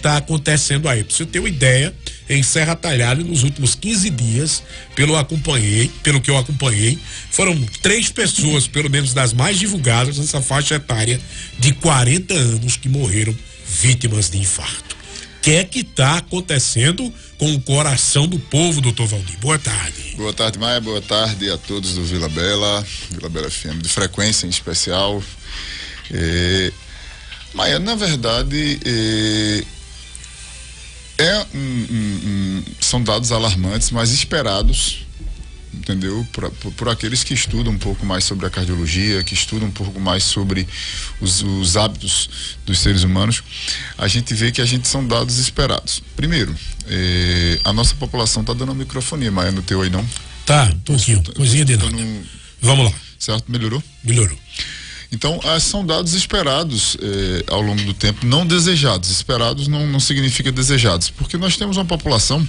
está acontecendo aí. Para você ter uma ideia, em Serra Talhada, nos últimos 15 dias, pelo que eu acompanhei, foram 3 pessoas, pelo menos das mais divulgadas, nessa faixa etária de 40 anos, que morreram vítimas de infarto. O que é que está acontecendo com o coração do povo, doutor Valdir? Boa tarde. Boa tarde, Maia. Boa tarde a todos do Vila Bela FM, de frequência em especial. Maia, na verdade, são dados alarmantes, mas esperados, entendeu? Por aqueles que estudam um pouco mais sobre a cardiologia, que estudam um pouco mais sobre os hábitos dos seres humanos. A gente vê que são dados esperados. Primeiro, a nossa população está dando uma microfonia, Maia, no teu aí não? Tá, um pouquinho, coisinha de nada. Vamos lá. Certo? Melhorou? Melhorou. Então, são dados esperados ao longo do tempo, não desejados. Esperados não significa desejados, porque nós temos uma população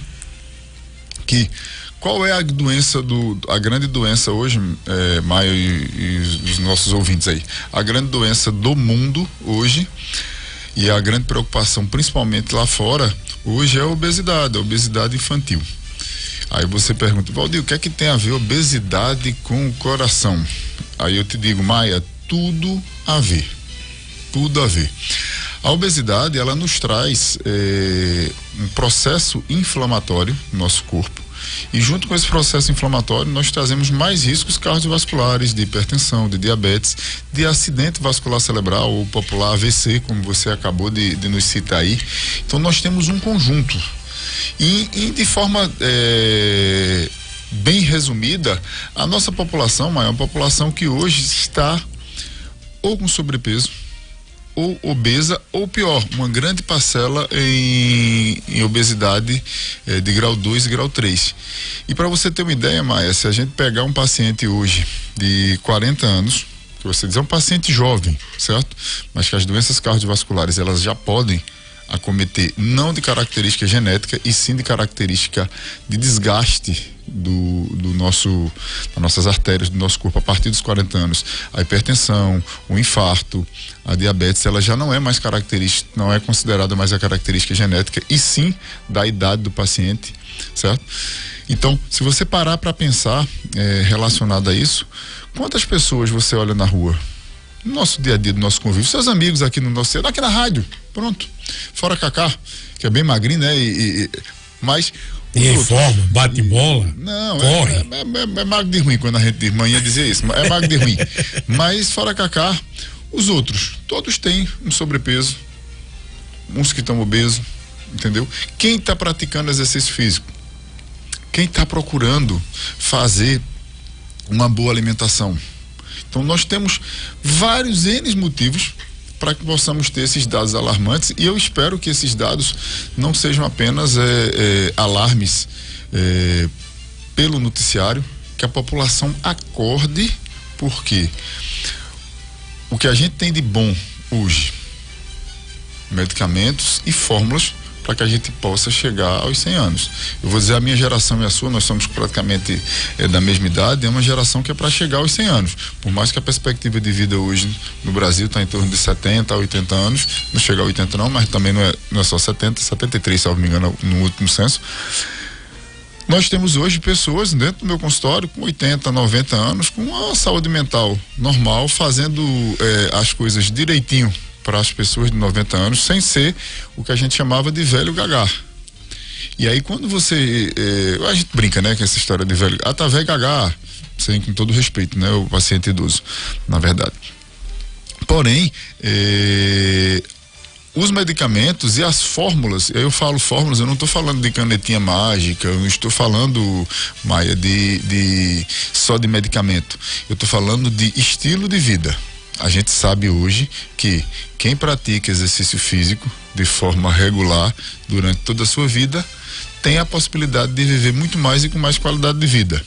que... Qual é a doença a grande doença hoje, Maia e os nossos ouvintes aí? A grande doença do mundo hoje, e a grande preocupação, principalmente lá fora, hoje é a obesidade infantil. Aí você pergunta, Valdir, o que é que tem a ver obesidade com o coração? Aí eu te digo, Maia, tudo a ver. Tudo a ver. A obesidade, ela nos traz um processo inflamatório no nosso corpo. E junto com esse processo inflamatório, nós trazemos mais riscos cardiovasculares, de hipertensão, de diabetes, de acidente vascular cerebral, ou popular AVC, como você acabou de nos citar aí. Então nós temos um conjunto. E de forma bem resumida, a nossa população, é uma população que hoje está ou com sobrepeso, ou obesa, ou pior, uma grande parcela em obesidade de grau 2 e grau 3. E para você ter uma ideia, Maia, se a gente pegar um paciente hoje de 40 anos, que você diz é um paciente jovem, certo? Mas que as doenças cardiovasculares, elas já podem acometer, não de característica genética, e sim de característica de desgaste das nossas artérias, do nosso corpo, a partir dos 40 anos. A hipertensão, o infarto, a diabetes, ela já não é mais característica, não é considerada mais a característica genética, e sim da idade do paciente, certo? Então, se você parar para pensar relacionado a isso, quantas pessoas você olha na rua? No nosso dia a dia, do nosso convívio, seus amigos aqui aqui na rádio, pronto. Fora Cacá, que é bem magrinho, né? Mas e em forma, bate bola, não, corre. É magro de ruim, quando a gente de manhã dizia isso, é magro de ruim. Mas fora Cacá, os outros, todos têm um sobrepeso, uns que estão obesos, entendeu? Quem está praticando exercício físico? Quem está procurando fazer uma boa alimentação? Então nós temos vários N motivos para que possamos ter esses dados alarmantes, e eu espero que esses dados não sejam apenas alarmes pelo noticiário, que a população acorde, porque o que a gente tem de bom hoje, medicamentos e fórmulas para que a gente possa chegar aos 100 anos. Eu vou dizer, a minha geração e a sua, nós somos praticamente da mesma idade, é uma geração que é para chegar aos 100 anos. Por mais que a perspectiva de vida hoje no Brasil está em torno de 70 a 80 anos, não chega a 80 não, mas também não é só 70, 73, se eu não me engano, no último censo. Nós temos hoje pessoas dentro do meu consultório com 80, 90 anos, com uma saúde mental normal, fazendo as coisas direitinho para as pessoas de 90 anos, sem ser o que a gente chamava de velho gagá. E aí quando a gente brinca, né, com essa história de velho, tá velho gagá, sem, com todo respeito, né, o paciente idoso, na verdade. Porém, os medicamentos e as fórmulas, eu falo fórmulas, eu não estou falando de canetinha mágica, eu não estou falando, Maia, só de medicamento, eu estou falando de estilo de vida. A gente sabe hoje que quem pratica exercício físico de forma regular durante toda a sua vida tem a possibilidade de viver muito mais e com mais qualidade de vida.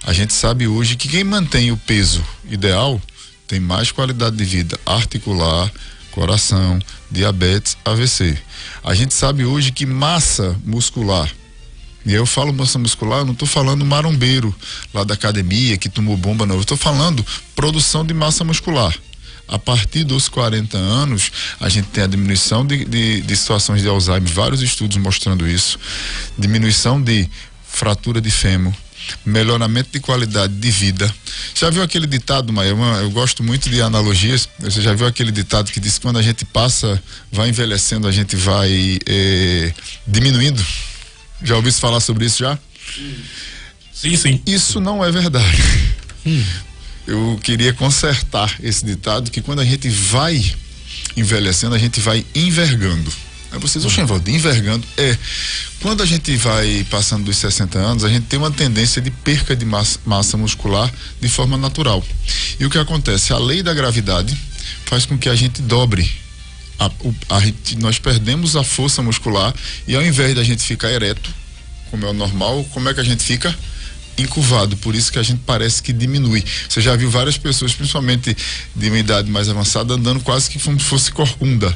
A gente sabe hoje que quem mantém o peso ideal tem mais qualidade de vida articular, coração, diabetes, AVC. A gente sabe hoje que massa muscular, e eu falo massa muscular, eu não estou falando marombeiro lá da academia que tomou bomba, não. Eu estou falando produção de massa muscular. A partir dos 40 anos, a gente tem a diminuição de situações de Alzheimer, vários estudos mostrando isso, diminuição de fratura de fêmur, melhoramento de qualidade de vida. Já viu aquele ditado, Maia? Eu gosto muito de analogias. Você já viu aquele ditado que diz que quando a gente vai envelhecendo, a gente vai diminuindo? Já ouviu falar sobre isso já? Sim, sim. Isso não é verdade. Eu queria consertar esse ditado, que quando a gente vai envelhecendo, a gente vai envergando. Aí vocês, Oxenvaldo, envergando. Quando a gente vai passando dos 60 anos, a gente tem uma tendência de perca de massa muscular de forma natural. E o que acontece? A lei da gravidade faz com que a gente dobre. Nós perdemos a força muscular e ao invés da gente ficar ereto, como é o normal, como é que a gente fica? Encurvado, por isso que a gente parece que diminui. Você já viu várias pessoas, principalmente de uma idade mais avançada, andando quase que como se fosse corcunda.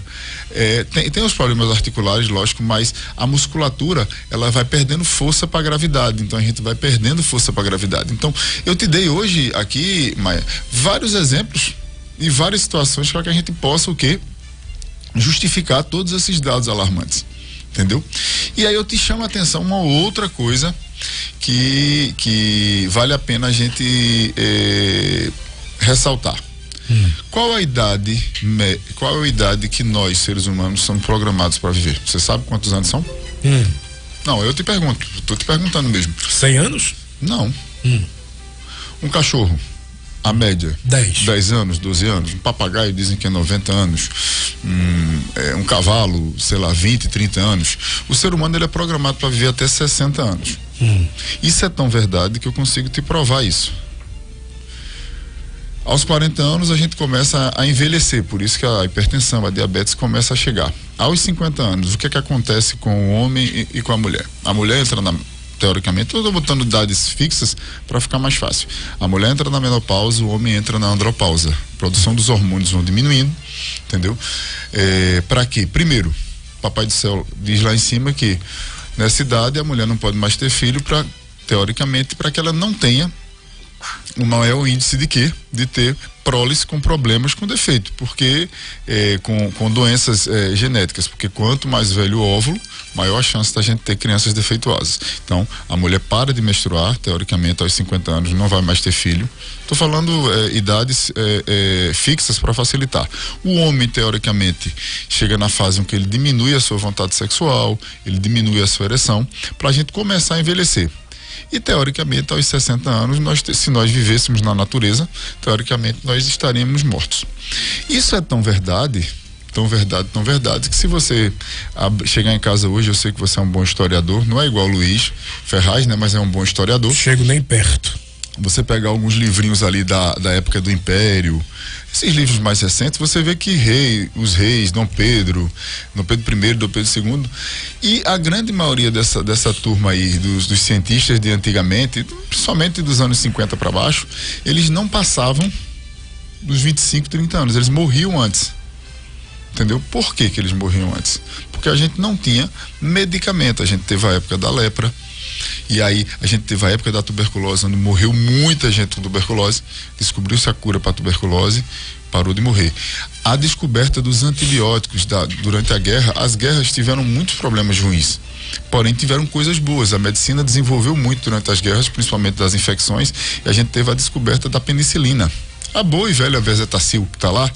Tem os problemas articulares, lógico, mas a musculatura, ela vai perdendo força para a gravidade, então a gente vai perdendo força para a gravidade. Então, eu te dei hoje aqui, Maia, vários exemplos e várias situações para que a gente possa o quê? Justificar todos esses dados alarmantes, entendeu? E aí eu te chamo a atenção uma outra coisa que vale a pena a gente ressaltar. Qual a idade que nós, seres humanos, somos programados para viver? Você sabe quantos anos são? Não, eu te pergunto, estou te perguntando mesmo. 100 anos? Não. Um cachorro, a média? 10 anos, 12 anos. Um papagaio dizem que é 90 anos. Um cavalo, sei lá, 20, 30 anos. O ser humano, ele é programado para viver até 60 anos. Isso é tão verdade que eu consigo te provar isso. Aos 40 anos a gente começa a envelhecer, por isso que a hipertensão, a diabetes começa a chegar. Aos 50 anos, o que é que acontece com o homem e com a mulher? A mulher entra teoricamente, eu estou botando dados fixas para ficar mais fácil. A mulher entra na menopausa, o homem entra na andropausa. A produção dos hormônios vão diminuindo, entendeu? Para quê? Primeiro, Papai do Céu diz lá em cima que nessa idade a mulher não pode mais ter filho, teoricamente, para que ela não tenha o maior índice de quê? De ter prólise com problemas com defeito, porque com doenças genéticas, porque quanto mais velho o óvulo, maior a chance da gente ter crianças defeituosas. Então, a mulher para de menstruar, teoricamente, aos 50 anos, não vai mais ter filho. Estou falando idades fixas para facilitar. O homem, teoricamente, chega na fase em que ele diminui a sua vontade sexual, ele diminui a sua ereção, para a gente começar a envelhecer. E teoricamente, aos 60 anos, se nós vivêssemos na natureza, teoricamente nós estaríamos mortos. Isso é tão verdade, que se você chegar em casa hoje, eu sei que você é um bom historiador, não é igual o Luiz Ferraz, né? Mas é um bom historiador. Chego nem perto. Você pegar alguns livrinhos ali da época do Império, esses livros mais recentes, você vê que os reis, Dom Pedro I, Dom Pedro II, e a grande maioria dessa turma aí, dos cientistas de antigamente, principalmente dos anos 50 para baixo, eles não passavam dos 25, 30 anos, eles morriam antes. Entendeu? Por que eles morriam antes? Porque a gente não tinha medicamento, a gente teve a época da lepra, e aí a gente teve a época da tuberculose, onde morreu muita gente com tuberculose, descobriu-se a cura para a tuberculose, parou de morrer. A descoberta dos antibióticos durante a guerra, as guerras tiveram muitos problemas ruins, porém tiveram coisas boas. A medicina desenvolveu muito durante as guerras, principalmente das infecções, e a gente teve a descoberta da penicilina. A boa e velha Bezetacil, que está lá,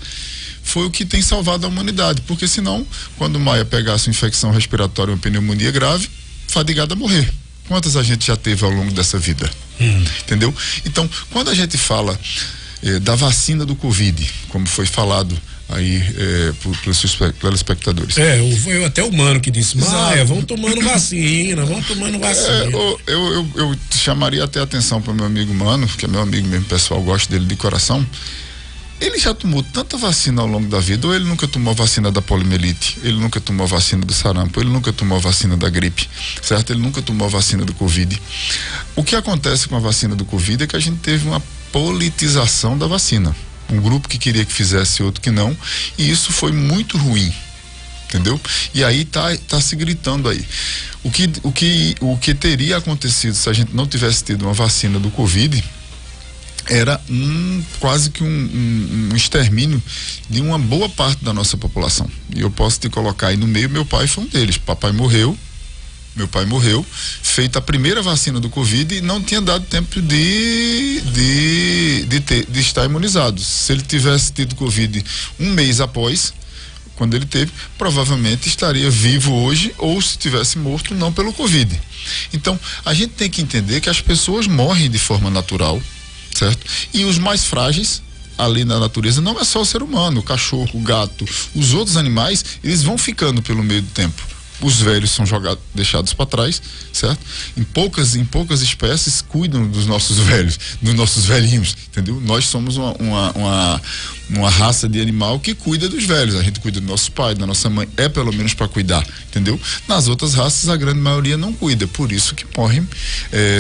foi o que tem salvado a humanidade, porque senão, quando Maia pegasse uma infecção respiratória, uma pneumonia grave, fadigada a morrer. Quantas a gente já teve ao longo dessa vida? Entendeu? Então, quando a gente fala da vacina do Covid, como foi falado aí pelos telespectadores. Foi até o Mano que disse, Maia, vão tomando vacina. Eu chamaria até a atenção para o meu amigo Mano, que é meu amigo mesmo, pessoal, gosto dele de coração. Ele já tomou tanta vacina ao longo da vida, ou ele nunca tomou a vacina da poliomielite, ele nunca tomou a vacina do sarampo, ele nunca tomou a vacina da gripe, certo? Ele nunca tomou a vacina do Covid. O que acontece com a vacina do Covid é que a gente teve uma politização da vacina. Um grupo que queria que fizesse, outro que não, e isso foi muito ruim, entendeu? E aí tá se gritando aí. O que teria acontecido se a gente não tivesse tido uma vacina do Covid era quase que um extermínio de uma boa parte da nossa população. E eu posso te colocar aí no meio, meu pai foi um deles. Meu pai morreu, feita a primeira vacina do Covid e não tinha dado tempo de estar imunizado. Se ele tivesse tido Covid um mês após, quando ele teve, provavelmente estaria vivo hoje, ou se tivesse morto, não pelo Covid. Então, a gente tem que entender que as pessoas morrem de forma natural, certo? E os mais frágeis, ali na natureza, não é só o ser humano, o cachorro, o gato, os outros animais, eles vão ficando pelo meio do tempo. Os velhos são deixados para trás, certo? Em poucas espécies cuidam dos nossos velhos, dos nossos velhinhos, entendeu? Nós somos uma raça de animal que cuida dos velhos. A gente cuida do nosso pai, da nossa mãe, pelo menos para cuidar, entendeu? Nas outras raças, a grande maioria não cuida, por isso que morrem,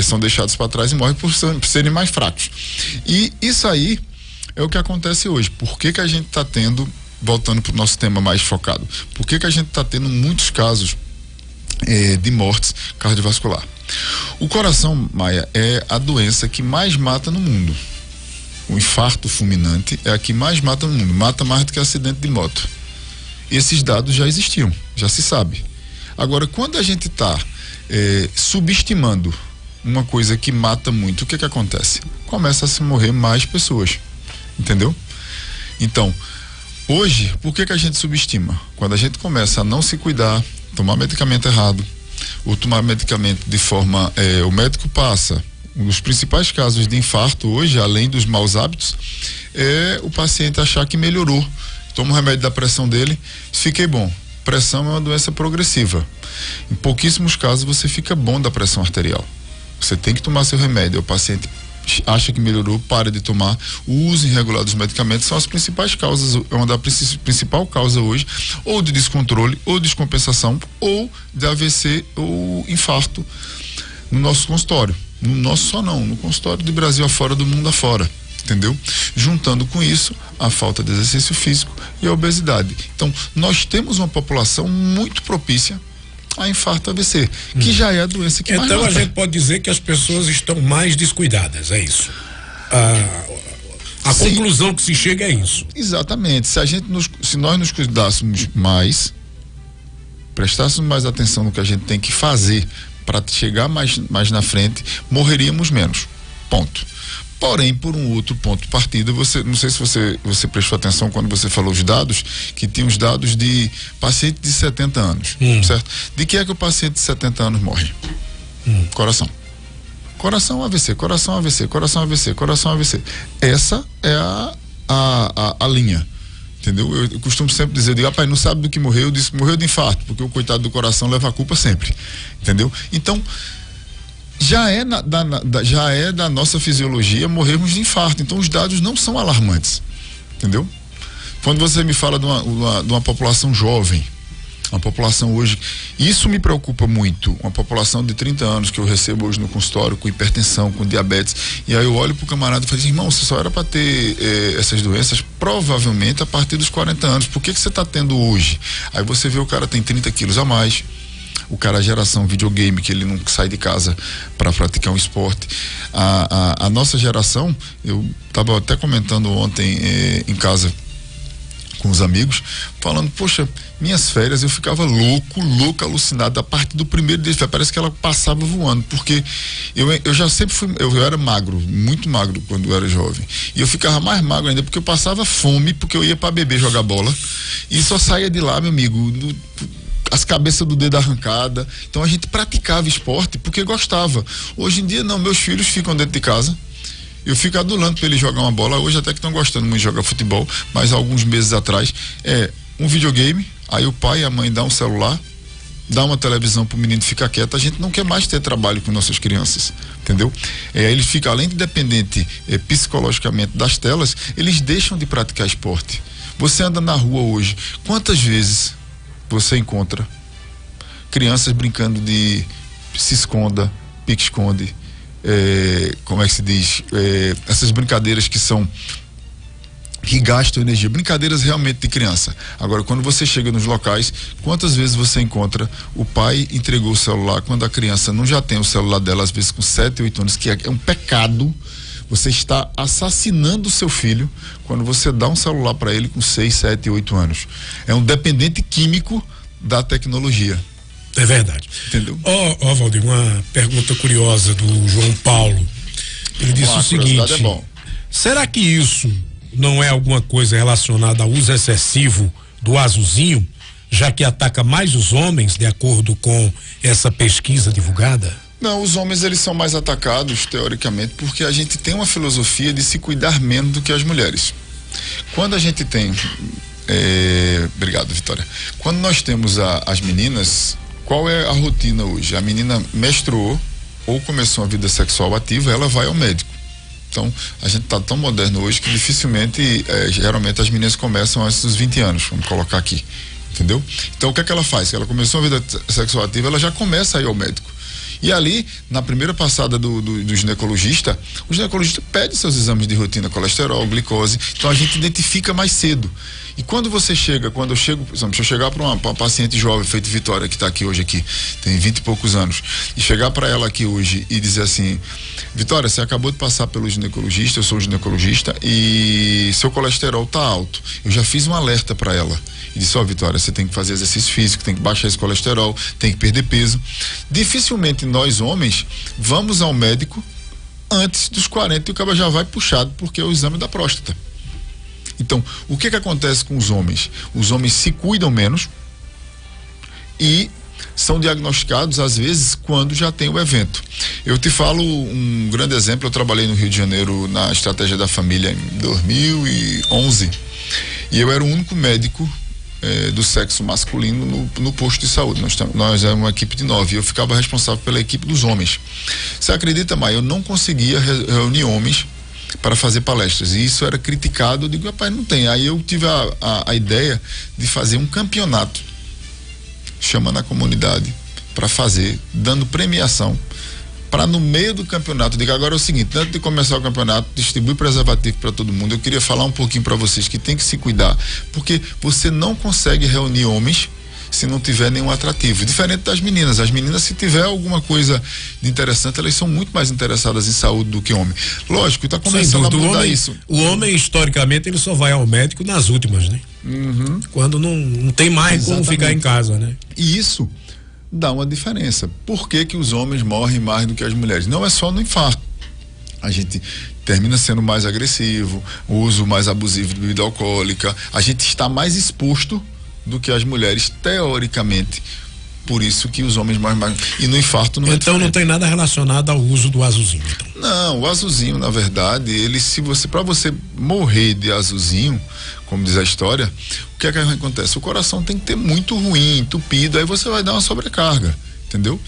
são deixados para trás e morrem por serem mais fracos. E isso aí é o que acontece hoje. Por que a gente está tendo, voltando para o nosso tema mais focado, por que a gente está tendo muitos casos de mortes cardiovascular? O coração, Maia, é a doença que mais mata no mundo. O infarto fulminante é a que mais mata no mundo, mata mais do que acidente de moto. Esses dados já existiam, já se sabe. Agora, quando a gente está subestimando uma coisa que mata muito, o que acontece? Começa a se morrer mais pessoas, entendeu? Então, hoje, por que a gente subestima? Quando a gente começa a não se cuidar, tomar medicamento errado, ou tomar medicamento de forma, o médico passa. Um dos principais casos de infarto hoje, além dos maus hábitos, é o paciente achar que melhorou. Toma o remédio da pressão dele, fiquei bom. Pressão é uma doença progressiva. Em pouquíssimos casos você fica bom da pressão arterial. Você tem que tomar seu remédio. O paciente acha que melhorou, para de tomar. O uso irregular dos medicamentos são as principais causas, é uma da principal causa hoje, ou de descontrole, ou descompensação, ou de AVC ou infarto no nosso consultório. No nosso só não, no consultório do Brasil afora, do mundo afora, entendeu? Juntando com isso a falta de exercício físico e a obesidade. Então, nós temos uma população muito propícia a infarto AVC, que já é a doença que mais mata. Então a gente pode dizer que as pessoas estão mais descuidadas, é isso? A conclusão que se chega é isso. Exatamente. Se nós nos cuidássemos mais, prestássemos mais atenção no que a gente tem que fazer para chegar mais na frente, morreríamos menos. Ponto. Porém, por um outro ponto de partida, não sei se você prestou atenção quando você falou os dados, que tinha os dados de paciente de 70 anos, certo? De que é que o paciente de 70 anos morre? Coração. Coração AVC, coração AVC, coração AVC, coração AVC. Essa é a linha. Entendeu? Eu costumo sempre dizer, eu digo, rapaz, não sabe do que morreu, eu disse, morreu de infarto, porque o coitado do coração leva a culpa sempre, entendeu? Então, já é da nossa fisiologia morrermos de infarto, então os dados não são alarmantes, entendeu? Quando você me fala de uma população jovem, uma população hoje, isso me preocupa muito, uma população de 30 anos que eu recebo hoje no consultório com hipertensão, com diabetes, e aí eu olho pro camarada e falo assim, irmão, você só era para ter essas doenças provavelmente a partir dos 40 anos, por que você tá tendo hoje? Aí você vê o cara tem 30 quilos a mais, o cara, a geração videogame, que ele não sai de casa para praticar um esporte. A nossa geração, eu estava até comentando ontem em casa com os amigos, falando, poxa, minhas férias eu ficava louco, alucinado, a partir do primeiro dia, parece que ela passava voando, porque eu já sempre fui, eu era magro, muito magro quando eu era jovem, e eu ficava mais magro ainda, porque eu passava fome, porque eu ia para beber, jogar bola, e só saía de lá, meu amigo, as cabeças do dedo arrancada. Então a gente praticava esporte porque gostava. Hoje em dia não, meus filhos ficam dentro de casa, eu fico adulando para eles jogar uma bola. Hoje até que estão gostando muito de jogar futebol, mas alguns meses atrás um videogame, aí o pai e a mãe dão um celular, dá uma televisão pro menino ficar quieto. A gente não quer mais ter trabalho com nossas crianças, entendeu? Eles ficam, além de dependente psicologicamente das telas, eles deixam de praticar esporte. Você anda na rua hoje, quantas vezes você encontra crianças brincando de se esconda, pique-esconde, como é que se diz, essas brincadeiras que gastam energia, brincadeiras realmente de criança. Agora, quando você chega nos locais, quantas vezes você encontra o pai entregou o celular quando a criança não já tem o celular dela, às vezes com 7, 8 anos, que é um pecado Você está assassinando o seu filho quando você dá um celular para ele com 6, 7, 8 anos. É um dependente químico da tecnologia. É verdade. Entendeu? Ó, Valdir, uma pergunta curiosa do João Paulo. Ele disse o seguinte: é bom. Será que isso não é alguma coisa relacionada ao uso excessivo do azulzinho, já que ataca mais os homens, de acordo com essa pesquisa divulgada? Não, os homens eles são mais atacados, teoricamente, porque a gente tem uma filosofia de se cuidar menos do que as mulheres. Quando a gente tem... Obrigado, Vitória. Quando nós temos as meninas, qual é a rotina hoje? A menina menstruou ou começou a vida sexual ativa, ela vai ao médico. Então, a gente está tão moderno hoje que dificilmente, geralmente as meninas começam antes dos 20 anos, vamos colocar aqui, entendeu? Então, o que é que ela faz? Ela começou a vida sexual ativa, ela já começa a ir ao médico. E ali, na primeira passada do ginecologista, o ginecologista pede seus exames de rotina, colesterol, glicose, então a gente identifica mais cedo. E quando eu chego, por exemplo, se eu chegar para uma paciente jovem, feito Vitória, que está aqui hoje, tem 20 e poucos anos, e chegar para ela aqui hoje e dizer assim: Vitória, você acabou de passar pelo ginecologista, eu sou ginecologista, e seu colesterol está alto. Eu já fiz um alerta para ela. E disse: Vitória, você tem que fazer exercício físico, tem que baixar esse colesterol, tem que perder peso. Dificilmente nós, homens, vamos ao médico antes dos 40 e o cara já vai puxado, porque é o exame da próstata. Então, o que acontece com os homens? Os homens se cuidam menos e são diagnosticados, às vezes, quando já tem o evento. Eu te falo um grande exemplo. Eu trabalhei no Rio de Janeiro na Estratégia da Família em 2011 e eu era o único médico do sexo masculino no posto de saúde. Nós éramos uma equipe de 9 e eu ficava responsável pela equipe dos homens. Você acredita, Maia? Eu não conseguia reunir homens para fazer palestras, e isso era criticado. Eu digo: rapaz, não tem. Aí eu tive a ideia de fazer um campeonato, chamando a comunidade para fazer, dando premiação, para no meio do campeonato, digo: agora é o seguinte, antes de começar o campeonato, distribui preservativo para todo mundo. Eu queria falar um pouquinho para vocês que tem que se cuidar, porque você não consegue reunir homens se não tiver nenhum atrativo. Diferente das meninas. As meninas, se tiver alguma coisa de interessante, elas são muito mais interessadas em saúde do que homem. Lógico, está começando a mudar isso. O homem, historicamente, ele só vai ao médico nas últimas, né? Uhum. Quando não tem mais como ficar em casa, né? E isso dá uma diferença. Por que os homens morrem mais do que as mulheres? Não é só no infarto. A gente termina sendo mais agressivo, o uso mais abusivo de bebida alcoólica, a gente está mais exposto do que as mulheres, teoricamente. Por isso que os homens mais... E no infarto não é Então não tem nada relacionado ao uso do azulzinho, então. Não, o azulzinho, na verdade, para você morrer de azulzinho, como diz a história, o que é que acontece? O coração tem que ter muito ruim, entupido, aí você vai dar uma sobrecarga, entendeu?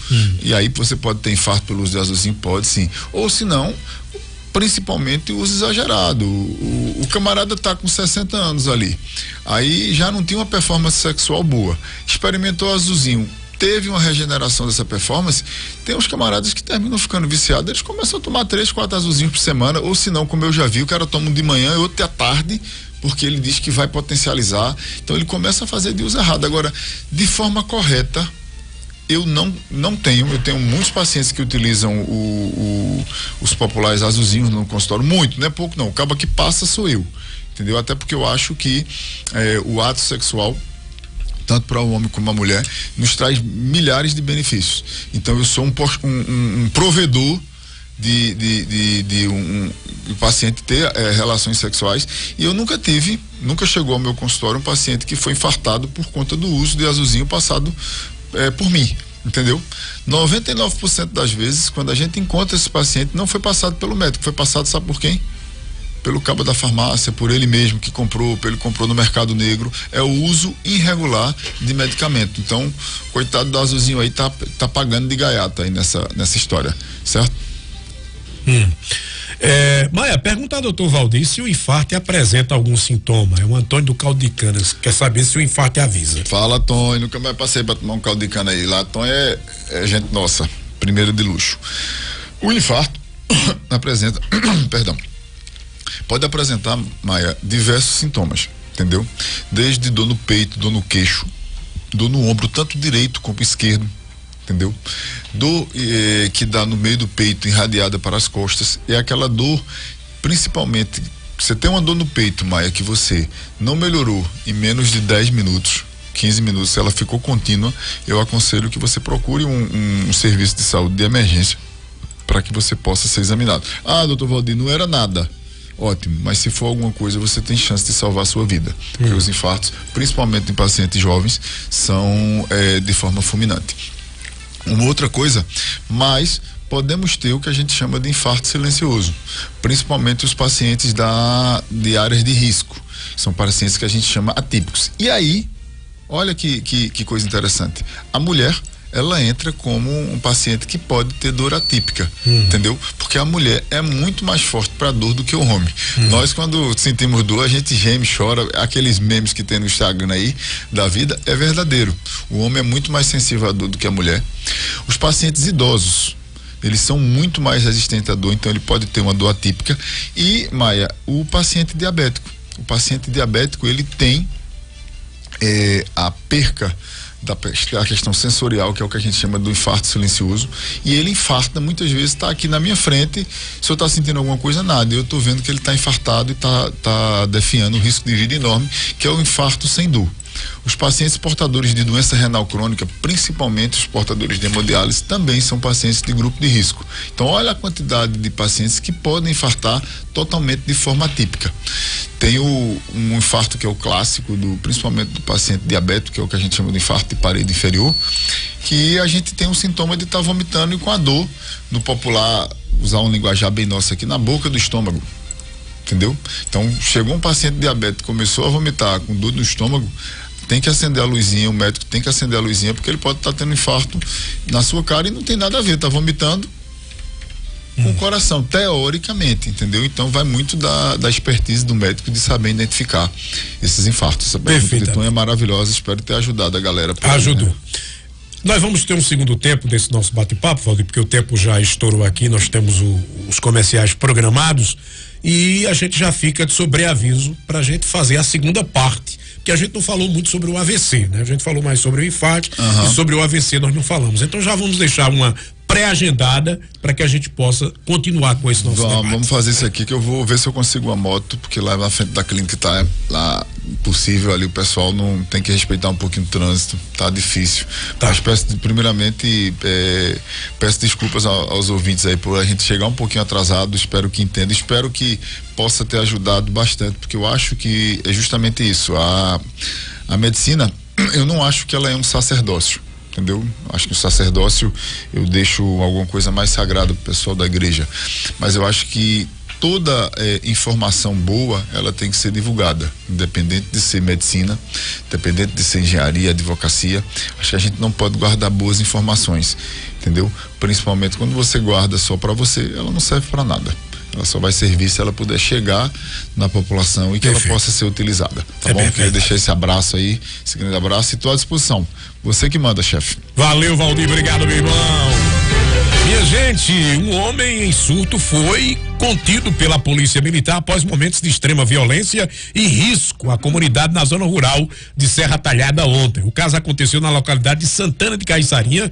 E aí você pode ter infarto pelo uso de azulzinho, pode sim. Ou se não, principalmente o uso exagerado. O camarada tá com 60 anos ali, aí já não tinha uma performance sexual boa, experimentou azulzinho, teve uma regeneração dessa performance. Tem uns camaradas que terminam ficando viciados, eles começam a tomar 3, 4 azulzinhos por semana, ou se não, como eu já vi, o cara toma um de manhã e outro à tarde, porque ele diz que vai potencializar. Então ele começa a fazer de uso errado. Agora, de forma correta, eu não tenho. Eu tenho muitos pacientes que utilizam os populares azulzinhos no consultório, muito, não é pouco não. O cabo que passa sou eu, entendeu? Até porque eu acho que o ato sexual, tanto para o homem como a mulher, nos traz milhares de benefícios. Então eu sou um provedor de um paciente ter relações sexuais, e eu nunca chegou ao meu consultório um paciente que foi infartado por conta do uso de azulzinho passado por mim, entendeu? 99% das vezes, quando a gente encontra esse paciente, não foi passado pelo médico, foi passado, sabe por quem? Pelo cabo da farmácia, por ele mesmo que comprou, ele comprou no mercado negro. É o uso irregular de medicamento. Então, coitado do azulzinho aí, tá pagando de gaiata aí nessa história, certo? Maia, pergunta ao doutor Valdir se o infarto apresenta algum sintoma. É o Antônio do Caldo de Canas, quer saber se o infarto avisa. Fala, Antônio, nunca mais passei pra tomar um caldo de cana aí. Lá, Antônio é gente nossa, primeira de luxo. O infarto apresenta, perdão, pode apresentar, Maia, diversos sintomas, entendeu? Desde dor no peito, dor no queixo, dor no ombro, tanto direito como esquerdo, entendeu? Dor que dá no meio do peito, irradiada para as costas, é aquela dor, principalmente, você tem uma dor no peito, Maia, que você não melhorou em menos de 10 minutos, 15 minutos, se ela ficou contínua, eu aconselho que você procure um serviço de saúde de emergência para que você possa ser examinado. Ah, doutor Valdir, não era nada. Ótimo, mas se for alguma coisa, você tem chance de salvar a sua vida. Porque os infartos, principalmente em pacientes jovens, são de forma fulminante. Uma outra coisa, mas podemos ter o que a gente chama de infarto silencioso, principalmente os pacientes de áreas de risco. São pacientes que a gente chama atípicos. E aí, olha que coisa interessante. A mulher, ela entra como um paciente que pode ter dor atípica, entendeu? Porque a mulher é muito mais forte para dor do que o homem. Nós, quando sentimos dor, a gente geme, chora. Aqueles memes que tem no Instagram aí da vida, é verdadeiro. O homem é muito mais sensível à dor do que a mulher. Os pacientes idosos, eles são muito mais resistentes à dor, então ele pode ter uma dor atípica. E, Maia, o paciente diabético. O paciente diabético, ele tem a perca da questão sensorial, que é o que a gente chama do infarto silencioso, e ele infarta muitas vezes, está aqui na minha frente, se eu estou sentindo alguma coisa, nada, eu estou vendo que ele está infartado e está definhando um risco de vida enorme, que é o infarto sem dor. Os pacientes portadores de doença renal crônica, principalmente os portadores de hemodiálise, também são pacientes de grupo de risco. Então, olha a quantidade de pacientes que podem infartar totalmente de forma atípica. Tem um infarto que é o clássico, principalmente do paciente diabético, que é o que a gente chama de infarto de parede inferior, que a gente tem um sintoma de estar vomitando e com a dor, no popular, usar um linguajar bem nosso aqui, na boca do estômago. Entendeu? Então, chegou um paciente diabético, começou a vomitar com dor no estômago, tem que acender a luzinha, o médico tem que acender a luzinha, porque ele pode estar tendo infarto na sua cara e não tem nada a ver, está vomitando com o coração, teoricamente, entendeu? Então vai muito da expertise do médico de saber identificar esses infartos. Essa pergunta de Tom é maravilhosa, espero ter ajudado a galera. Ajudou. Né? Nós vamos ter um segundo tempo desse nosso bate-papo, Valdir, porque o tempo já estourou aqui, nós temos os comerciais programados e a gente já fica de sobreaviso para a gente fazer a segunda parte, porque a gente não falou muito sobre o AVC, né? A gente falou mais sobre o infarto e sobre o AVC nós não falamos. Então já vamos deixar uma pré-agendada para que a gente possa continuar com esse nosso debate. Vamos fazer isso aqui, que eu vou ver se eu consigo uma moto, porque lá na frente da clínica tá lá possível ali, o pessoal não tem que respeitar um pouquinho o trânsito, tá difícil. Tá. Mas primeiramente peço desculpas aos ouvintes aí por a gente chegar um pouquinho atrasado, espero que entenda, espero que possa ter ajudado bastante, porque eu acho que é justamente isso, a medicina, eu não acho que ela é um sacerdócio, entendeu? Acho que o sacerdócio eu deixo alguma coisa mais sagrada pro pessoal da igreja, mas eu acho que toda informação boa, ela tem que ser divulgada, independente de ser medicina, independente de ser engenharia, advocacia. Acho que a gente não pode guardar boas informações, entendeu? Principalmente quando você guarda só para você, ela não serve para nada. Ela só vai servir se ela puder chegar na população e que ela possa ser utilizada. Tá bom? Queria deixar esse abraço aí, esse grande abraço e estou à disposição. Você que manda, chefe. Valeu, Valdir, obrigado, meu irmão. Minha gente, um homem em surto foi contido pela polícia militar após momentos de extrema violência e risco à comunidade na zona rural de Serra Talhada ontem. O caso aconteceu na localidade de Santana de Caiçarinha,